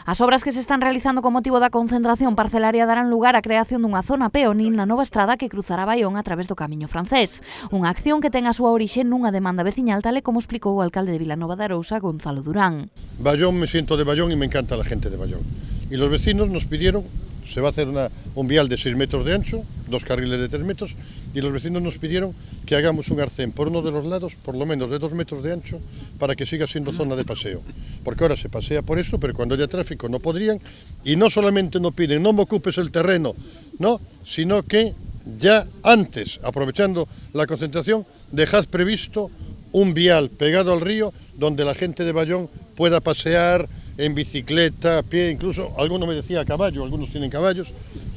As obras que se están realizando con motivo da concentración parcelaria darán lugar á creación dunha zona peonil na nova estrada que cruzará Baión a través do Camiño Francés. Unha acción que ten a súa orixe nunha demanda veciñal, tal e como explicou o alcalde de Vilanova de Arousa, Gonzalo Durán. Baión, me siento de Baión y me encanta la gente de Baión. Y los vecinos nos pidieron, se va a hacer un vial de 6 metros de ancho, 2 carriles de 3 metros, y los vecinos nos pidieron que hagamos un arcén por uno de los lados, por lo menos de 2 metros de ancho, para que siga siendo zona de paseo. Porque ahora se pasea por eso, pero cuando haya tráfico no podrían, y no solamente nos piden, no me ocupes el terreno, no, sino que ya antes, aprovechando la concentración, dejad previsto un vial pegado al río donde la gente de Baión pueda pasear en bicicleta, a pie, incluso alguno me decía a caballo, algunos tienen caballos,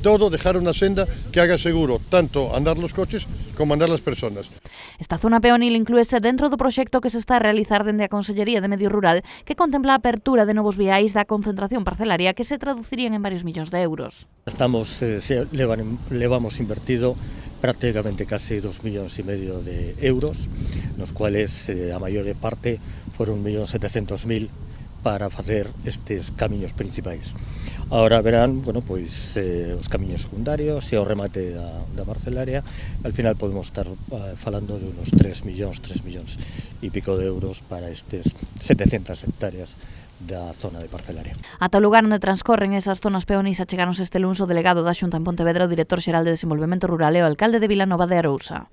todo dejar una senda que haga seguro tanto andar los coches como andar las personas. Esta zona peonil inclúese dentro do proxecto que se está a realizar dende a Consellería de Medio Rural, que contempla a apertura de novos viais da concentración parcelaria que se traducirían en varios millóns de euros. Levamos invertido prácticamente casi 2,5 millóns de euros, nos cuales a maior parte foron 1.700.000 para facer estes camiños principais. Ahora verán, bueno, pois os camiños secundarios e o remate da parcelaria, al final podemos estar falando de unos 3 millóns e pico de euros para estes 700 hectáreas da zona de parcelaria. Ata o lugar onde transcorren esas zonas peonis achegáronse este luns o delegado da Xunta en Pontevedra, o director xeral de Desenvolvemento Rural e o alcalde de Vilanova de Arousa.